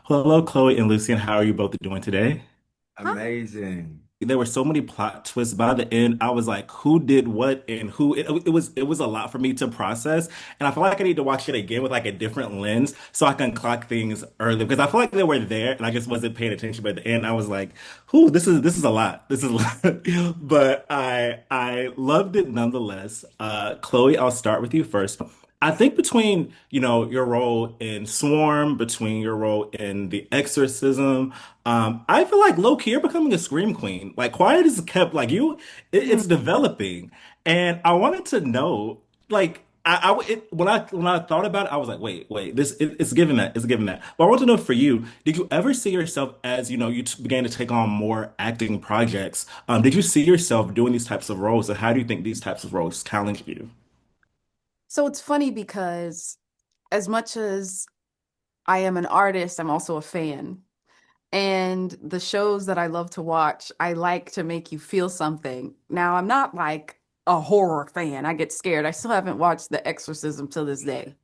Hello, Chloe and Lucien. How are you both doing today? Hi. Amazing. There were so many plot twists. By the end, I was like, who did what and who? It was a lot for me to process, and I feel like I need to watch it again with like a different lens so I can clock things early because I feel like they were there and I just wasn't paying attention. But at the end, I was like, who? This is a lot. This is a lot. But I loved it nonetheless. Chloe, I'll start with you first. I think between, your role in Swarm, between your role in The Exorcism, I feel like low key you're becoming a scream queen. Like quiet is kept like you, it's developing, and I wanted to know, like, when I thought about it, I was like, wait, it's given that, it's given that. But I want to know for you, did you ever see yourself as you began to take on more acting projects? Did you see yourself doing these types of roles, and how do you think these types of roles challenge you? So it's funny because as much as I am an artist, I'm also a fan. And the shows that I love to watch, I like to make you feel something. Now, I'm not like a horror fan. I get scared. I still haven't watched The Exorcism till this day.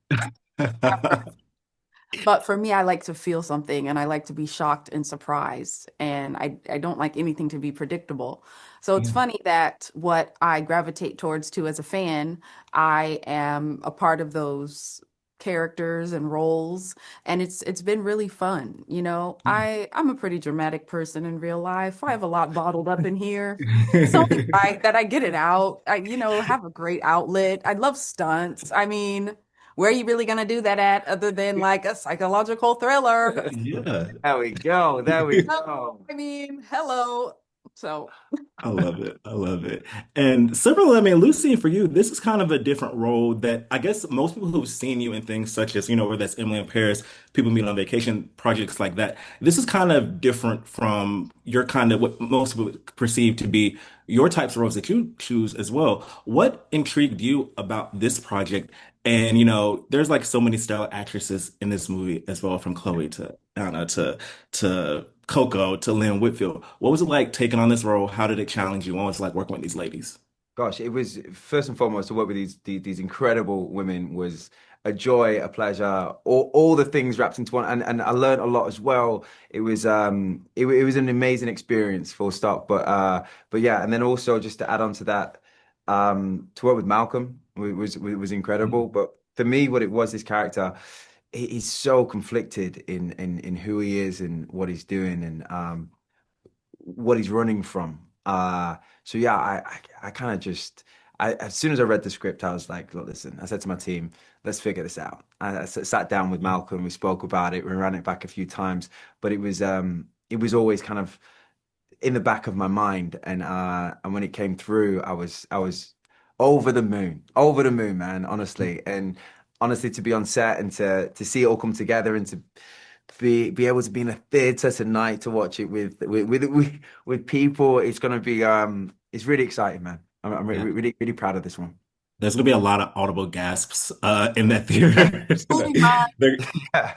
But for me, I like to feel something and I like to be shocked and surprised. And I don't like anything to be predictable. So it's Yeah. funny that what I gravitate towards too as a fan, I am a part of those characters and roles. And it's been really fun. I'm a pretty dramatic person in real life. I have a lot bottled up in here. It's only right that I get it out. Have a great outlet. I love stunts. I mean, where are you really going to do that at other than like a psychological thriller? Yeah. There we go. There we No, go. I mean, hello. So, I love it. I love it. And similarly, I mean, Lucy, for you, this is kind of a different role that I guess most people who've seen you in things such as, whether that's Emily in Paris, People Meet on Vacation, projects like that. This is kind of different from your kind of what most people perceive to be your types of roles that you choose as well. What intrigued you about this project? And, there's like so many stellar actresses in this movie as well, from Chloe to Anna to Coco to Lynn Whitfield. What was it like taking on this role? How did it challenge you? What was it like working with these ladies? Gosh, it was first and foremost to work with these incredible women was a joy, a pleasure, all the things wrapped into one, and I learned a lot as well. It was an amazing experience, full stop. But yeah, and then also just to add on to that, to work with Malcolm was incredible. Mhm. But for me, what it was, this character, he's so conflicted in who he is and what he's doing, and what he's running from. So yeah, I kind of just as soon as I read the script, I was like, look, listen, I said to my team, let's figure this out. I sat down with Malcolm, we spoke about it, we ran it back a few times, but it was always kind of in the back of my mind, and when it came through, I was over the moon, man, honestly, and honestly to be on set and to see it all come together and to be able to be in a theater tonight to watch it with people. It's gonna be it's really exciting, man. I'm Yeah. really proud of this one. There's gonna be a lot of audible gasps in that theater. including mine. There,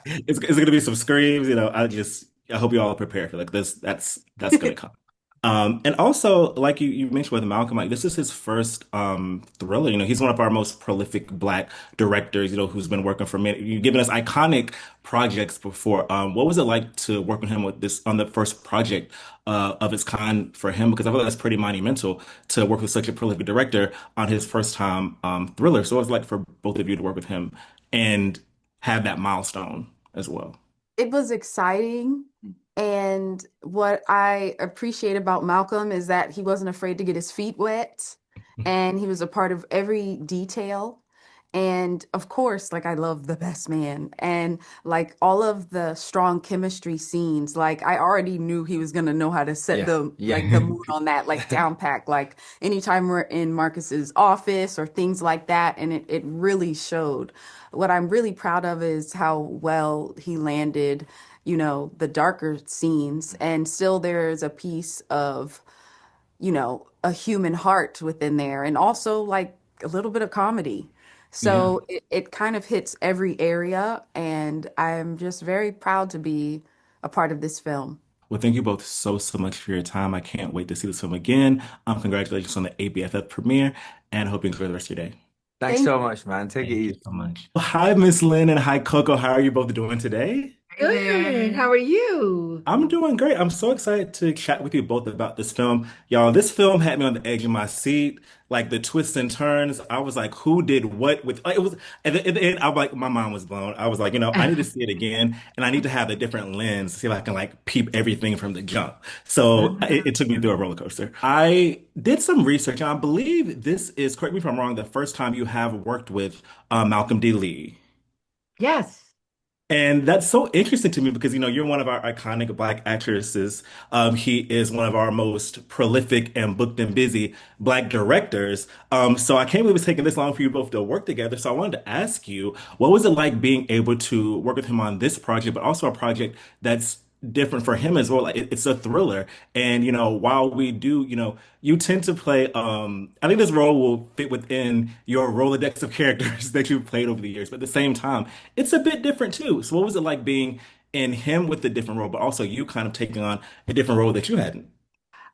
it's gonna be some screams, I hope you all are prepared for like this. That's gonna come. And also, like you mentioned with Malcolm, like this is his first thriller. He's one of our most prolific Black directors, who's been working for many, you've given us iconic projects before. What was it like to work with him with this on the first project of its kind for him? Because I feel like that's pretty monumental to work with such a prolific director on his first time thriller. So it was like for both of you to work with him and have that milestone as well. It was exciting. And what I appreciate about Malcolm is that he wasn't afraid to get his feet wet and he was a part of every detail. And of course, like I love the best man and like all of the strong chemistry scenes, like I already knew he was gonna know how to set Yeah, the yeah. like the mood on that, like down pack. Like anytime we're in Marcus's office or things like that, and it really showed. What I'm really proud of is how well he landed, the darker scenes, and still there's a piece of, a human heart within there, and also like a little bit of comedy. Yeah. So it kind of hits every area, and I'm just very proud to be a part of this film. Well, thank you both so much for your time. I can't wait to see this film again. Congratulations on the ABFF premiere, and I hope you enjoy the rest of your day. Thanks Thank so much, man. Take it Thank you easy. so much. Well, hi, Miss Lynn, and hi, Coco. How are you both doing today? Hey Good. there. How are you? I'm doing great. I'm so excited to chat with you both about this film. Y'all, this film had me on the edge of my seat. Like the twists and turns. I was like, who did what with like, it was at the end, I was like, my mind was blown. I was like, I need to see it again and I need to have a different lens to see if I can like peep everything from the jump. So it took me through a roller coaster. I did some research and I believe this is, correct me if I'm wrong, the first time you have worked with Malcolm D. Lee. Yes, And that's so interesting to me because, you're one of our iconic Black actresses. He is one of our most prolific and booked and busy Black directors. So I can't believe it's taking this long for you both to work together. So I wanted to ask you, what was it like being able to work with him on this project, but also a project that's different for him as well? Like it's a thriller. And, while we do, you tend to play, I think this role will fit within your Rolodex of characters that you've played over the years. But at the same time, it's a bit different too. So what was it like being in him with a different role, but also you kind of taking on a different role that you hadn't?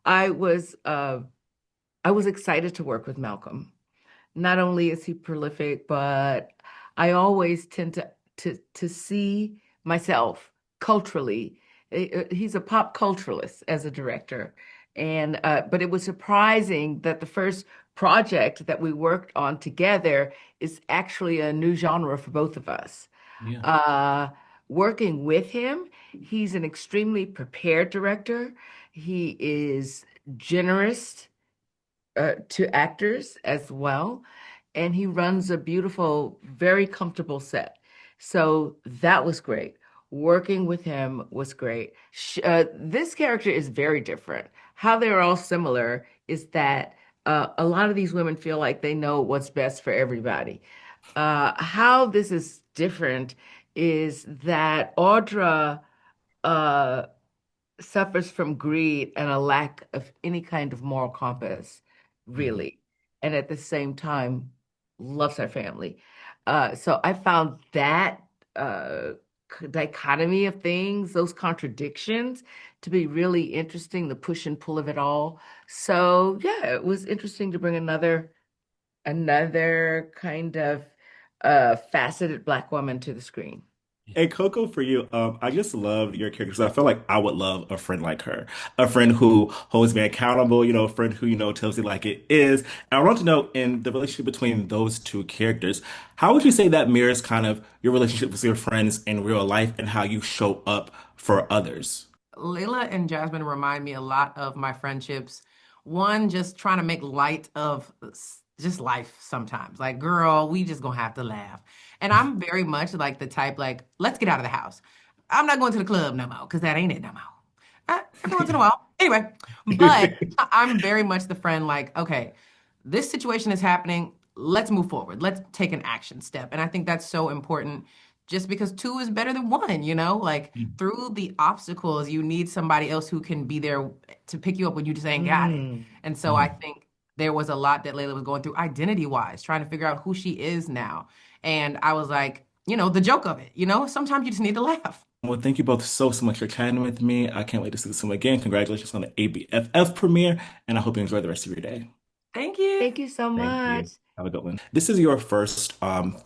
I was I was excited to work with Malcolm. Not only is he prolific, but I always tend to see myself culturally. He's a pop culturalist as a director. And but it was surprising that the first project that we worked on together is actually a new genre for both of us. Yeah. uh, Working with him. He's an extremely prepared director. He is generous to actors as well, and he runs a beautiful, very comfortable set. So that was great. Working with him was great. This character is very different. How they're all similar is that a lot of these women feel like they know what's best for everybody. How this is different is that Audra uh, suffers from greed and a lack of any kind of moral compass, Mhm. really, and at the same time loves her family. So I found that uh, dichotomy of things, those contradictions, to be really interesting, the push and pull of it all. So yeah, it was interesting to bring another kind of faceted Black woman to the screen. And Coco, for you, I just loved your character because I feel like I would love a friend like her, a friend who holds me accountable, a friend who, tells me like it is. And I want to know in the relationship between those two characters, how would you say that mirrors kind of your relationship with your friends in real life and how you show up for others? Layla and Jasmine remind me a lot of my friendships. One, just trying to make light of just life sometimes. Like, girl, we just gonna have to laugh. And I'm very much like the type, like, let's get out of the house. I'm not going to the club no more, because that ain't it no more. Every once in a while. Anyway, but I'm very much the friend, like, okay, this situation is happening. Let's move forward. Let's take an action step. And I think that's so important just because two is better than one, Like through the obstacles, you need somebody else who can be there to pick you up when you just ain't got it. Mm. And so I think there was a lot that Layla was going through identity wise, trying to figure out who she is now. And I was like, the joke of it, sometimes you just need to laugh. Well, thank you both so, so much for chatting with me. I can't wait to see this film again. Congratulations on the ABFF premiere, and I hope you enjoy the rest of your day. Thank you. Thank you so Thank much. you. Have a good one. This is your first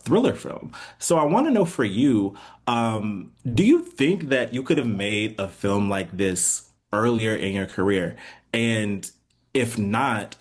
thriller film. So I want to know for you, do you think that you could have made a film like this earlier in your career? And if not,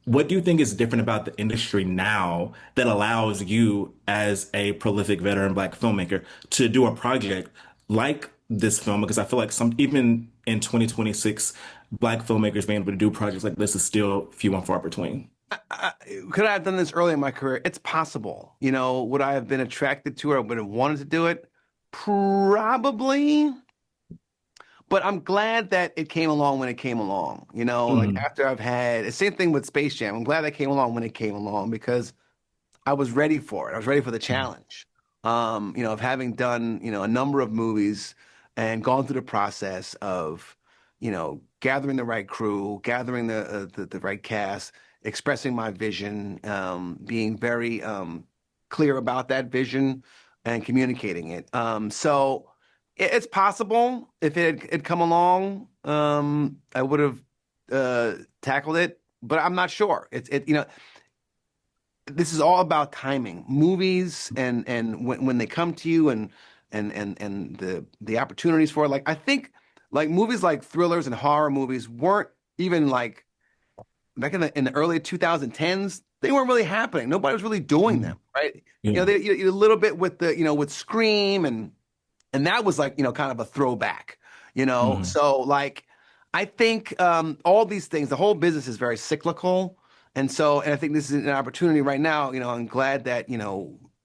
what do you think is different about the industry now that allows you, as a prolific veteran Black filmmaker, to do a project like this film? Because I feel like even in 2026, Black filmmakers being able to do projects like this is still few and far between. I, could I have done this early in my career? It's possible. Would I have been attracted to it or would have wanted to do it? Probably. But I'm glad that it came along when it came along. Like Mhm. after I've had the same thing with Space Jam. I'm glad that came along when it came along because I was ready for it. I was ready for the challenge. Of having done, a number of movies and gone through the process of, gathering the right crew, gathering the right cast, expressing my vision, being very clear about that vision and communicating it. So it's possible if it had come along, I would have tackled it, but I'm not sure. This is all about timing. Movies and when they come to you and and the opportunities for it. Like I think like movies like thrillers and horror movies weren't even like back in the early 2010s, they weren't really happening. Nobody was really doing Mm. them, right? Yeah. A little bit with with Scream and that was like, kind of a throwback, Mhm. So like I think all these things, the whole business is very cyclical. And I think this is an opportunity right now, I'm glad that,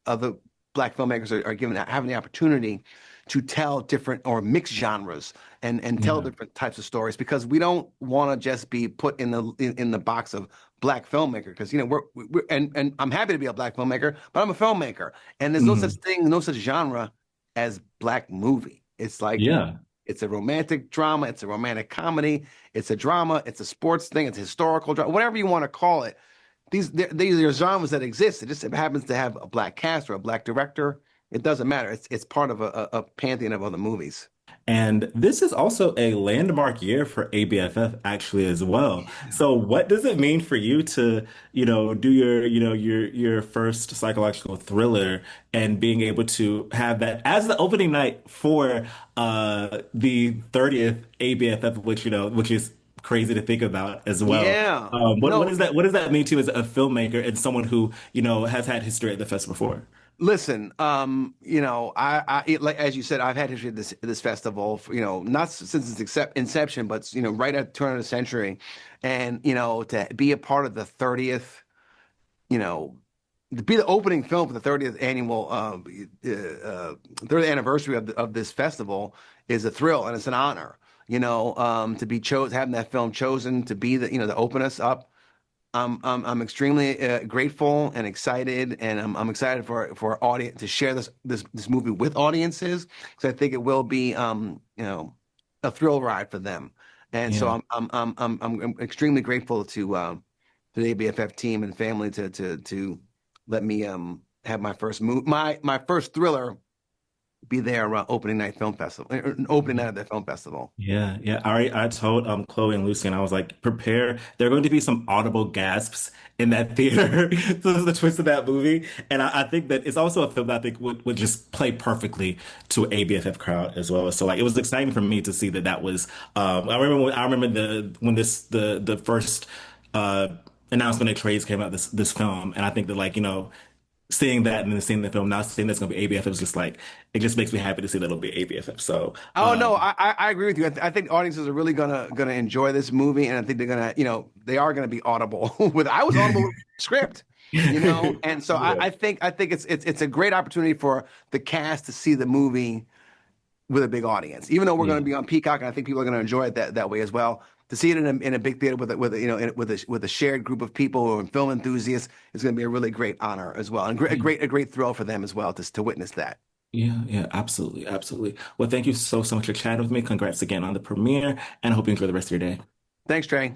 other black filmmakers are given having the opportunity to tell different or mixed genres and tell Yeah. different types of stories because we don't want to just be put in the box of black filmmaker because we're and I'm happy to be a black filmmaker, but I'm a filmmaker and there's no such Mhm. thing, no such genre as black movie. It's like Yeah. it's a romantic drama, it's a romantic comedy, it's a drama, it's a sports thing, it's a historical drama, whatever you want to call it. These are genres that exist. It just happens to have a black cast or a black director. It doesn't matter. It's part of a pantheon of other movies. And this is also a landmark year for ABFF actually as well. Yeah. So what does it mean for you to, do your first psychological thriller and being able to have that as the opening night for the 30th ABFF, which is crazy to think about as well. Yeah. What No, does that mean to you as a filmmaker and someone who, has had history at the festival before? listen, like as you said, I've had history of this festival, not since its inception, but right at the turn of the century, and to be a part of the 30th, you know, to be the opening film for the 30th annual 30th anniversary of this festival is a thrill and it's an honor. To be chosen, having that film chosen to be to open us up. I'm extremely grateful and excited, and I'm excited for audience to share this movie with audiences because I think it will be a thrill ride for them. And so Yeah. I'm extremely grateful to the ABFF team and family to let me have my first my first thriller be their opening night film festival, opening night of the film festival. Yeah, yeah. I told Chloe and Lucian, I was like, prepare. There are going to be some audible gasps in that theater. So this is the twist of that movie. And I think that it's also a film that I think would just play perfectly to an ABFF crowd as well. So like it was exciting for me to see that was I remember the first uh announcement of trades came out this film. And I think that like, seeing that and then seeing the film, now seeing that's gonna be ABFF is just like it just makes me happy to see that it'll be ABFF. So Oh no, I agree with you. I think audiences are really gonna enjoy this movie, and I think they're gonna, they are gonna be audible with. I was audible with the script, and so yeah. I think it's a great opportunity for the cast to see the movie with a big audience. Even though we're going Yeah. to be on Peacock, and I think people are going to enjoy it that way as well. To see it in a big theater with a shared group of people who are film enthusiasts is going to be a really great honor as well, and a great thrill for them as well to witness that. Yeah, yeah, absolutely, absolutely. Well, thank you so much for chatting with me. Congrats again on the premiere, and I hope you enjoy the rest of your day. Thanks, Trey.